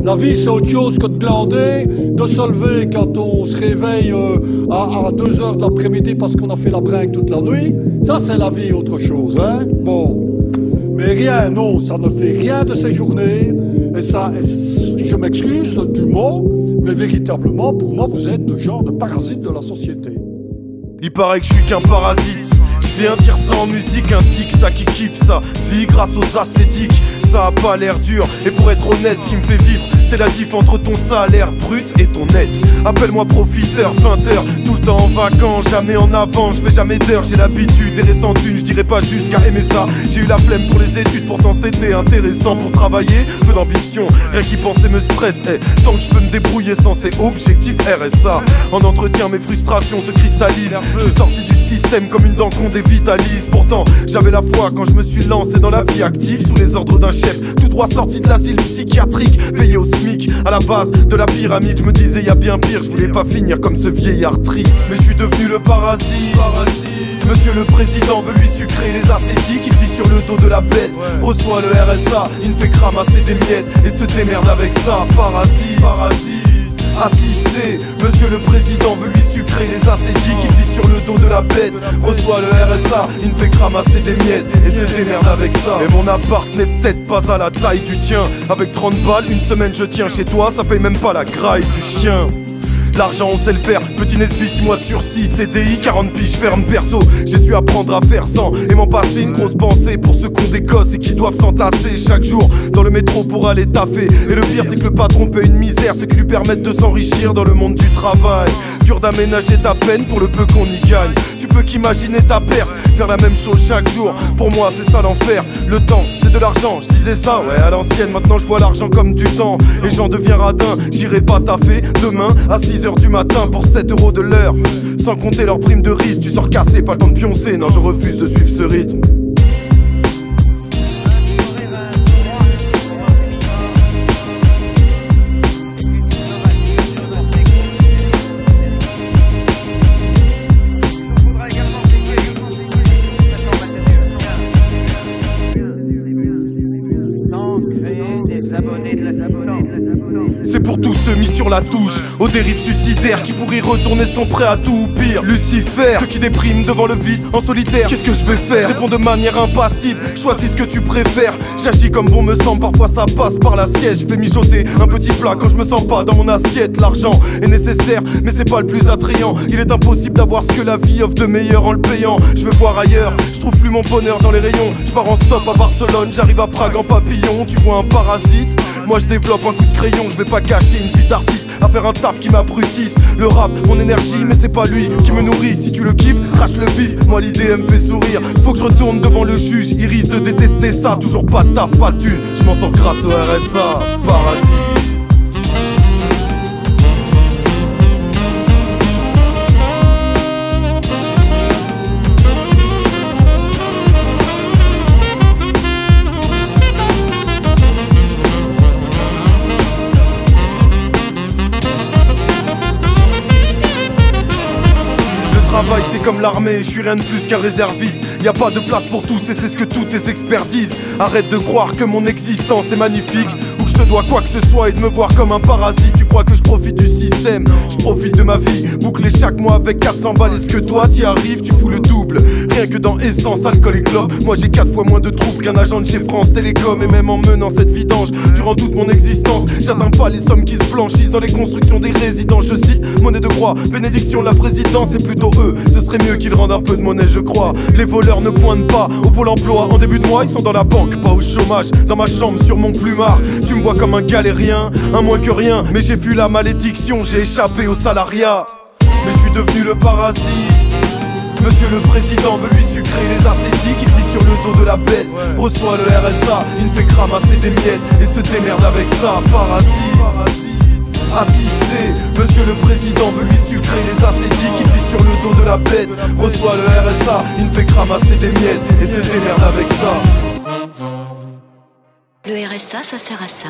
La vie, c'est autre chose que de glander, de se lever quand on se réveille à 2 heures de l'après-midi parce qu'on a fait la brinque toute la nuit. Ça, c'est la vie, autre chose, hein. Bon. Mais rien, non, ça ne fait rien de ces journées. Et ça, je m'excuse du mot, mais véritablement, pour moi, vous êtes le genre de parasite de la société. Il paraît que je suis qu'un parasite. Je viens dire ça en musique, un tic, ça qui kiffe ça. Vie grâce aux ascétiques, ça a pas l'air dur. Et pour être honnête, ce qui me fait vivre, c'est la diff entre ton salaire brut et ton net. Appelle-moi profiteur, feinteur, tout le temps en vacances, jamais en avant, je fais jamais d'heures, j'ai l'habitude des récentes thunes, je dirais pas jusqu'à aimer ça. J'ai eu la flemme pour les études, pourtant c'était intéressant pour travailler, peu d'ambition, rien qu'y penser me stresse. Tant que je peux me débrouiller sans ces objectifs RSA. En entretien, mes frustrations se cristallisent. Je suis sorti du système comme une dent qu'on dévitalise. Pourtant, j'avais la foi quand je me suis lancé dans la vie active, sous les ordres d'un chef, tout droit sorti de l'asile psychiatrique, payé au SMIC, à la base de la pyramide. Je me disais y a bien pire, je voulais pas finir comme ce vieillard triste. Mais je suis devenu le parasite. Monsieur le président veut lui sucrer les ascétiques. Il vit sur le dos de la bête, reçoit le RSA, il ne fait que ramasser des miettes et se démerde avec ça. Parasite, assisté. Monsieur le président veut lui sucrer les ascétiques. Il vit sur le dos de la bête, reçoit le RSA, il ne fait que ramasser des miettes et se démerde avec ça. Et mon appart n'est peut-être pas à la taille du tien. Avec 30 balles, une semaine je tiens chez toi, ça paye même pas la graille du chien. L'argent on sait le faire, petit Nesby 6 mois de sursis, CDI, 40 piges ferme perso. J'ai su apprendre à faire sans et m'en passer une grosse pensée pour ceux qu'on décosse et qui doivent s'entasser chaque jour dans le métro pour aller taffer. Et le pire c'est que le patron paie une misère, ce qui lui permettent de s'enrichir dans le monde du travail. Dur d'aménager ta peine pour le peu qu'on y gagne. Tu peux qu'imaginer ta perte, faire la même chose chaque jour. Pour moi c'est ça l'enfer, le temps c'est de l'argent. Je disais ça, ouais à l'ancienne, maintenant je vois l'argent comme du temps. Et j'en deviens radin, j'irai pas taffer demain à 6h du matin pour 7 € de l'heure. Sans compter leur prime de risque, tu sors cassé, pas le temps de pioncer. Non je refuse de suivre ce rythme. C'est pour tous ceux mis sur la touche, aux dérives suicidaires qui pour y retourner sont prêts à tout ou pire. Lucifer, ceux qui dépriment devant le vide en solitaire. Qu'est-ce que je vais faire? Je réponds de manière impassible, choisis ce que tu préfères. J'agis comme bon me semble, parfois ça passe par l'assiette. Je fais mijoter un petit plat quand je me sens pas dans mon assiette. L'argent est nécessaire, mais c'est pas le plus attrayant. Il est impossible d'avoir ce que la vie offre de meilleur en le payant. Je veux voir ailleurs, je trouve plus mon bonheur dans les rayons. Je pars en stop à Barcelone, j'arrive à Prague en papillon. Tu vois un parasite? Moi je développe un coup de crayon, je vais pas cacher une vie d'artiste à faire un taf qui m'abrutisse. Le rap, mon énergie, mais c'est pas lui qui me nourrit. Si tu le kiffes, crache le bif, moi l'idée elle me fait sourire. Faut que je retourne devant le juge, il risque de détester ça. Toujours pas de taf, pas de thune, je m'en sors grâce au RSA. Parasite. Travail c'est comme l'armée, je suis rien de plus qu'un réserviste. Y a pas de place pour tous et c'est ce que tous tes experts disent. Arrête de croire que mon existence est magnifique ou que je te dois quoi que ce soit et de me voir comme un parasite. Tu crois que je profite du système? Je profite de ma vie, boucler chaque mois avec 400 balles. Est-ce que toi t'y arrives? Tu fous le double, rien que dans essence, alcool et clope. Moi j'ai 4 fois moins de troubles qu'un agent de chez France Télécom. Et même en menant cette vidange durant toute mon existence, j'atteins pas les sommes qui se blanchissent dans les constructions des résidents. Je cite, monnaie de croix, bénédiction de la présidence. C'est plutôt eux, ce serait mieux qu'ils rendent un peu de monnaie je crois. Les voleurs ne pointent pas au pôle emploi en début de mois, ils sont dans la banque, pas au chômage. Dans ma chambre sur mon plumard, tu me vois comme un galérien, un moins que rien. Mais j'ai fui la malédiction, j'ai échappé au salariat. Mais je suis devenu le parasite. Monsieur le président veut lui sucrer les ascétiques. Il vit sur le dos de la bête, reçoit le RSA, il ne fait que ramasser des miettes et se démerde avec ça. Parasite. Assisté, monsieur le président veut lui sucrer les ascétiques. Il vit sur le dos de la bête, reçoit le RSA, il ne fait que ramasser des miettes et se démerde avec ça. Le RSA, ça sert à ça.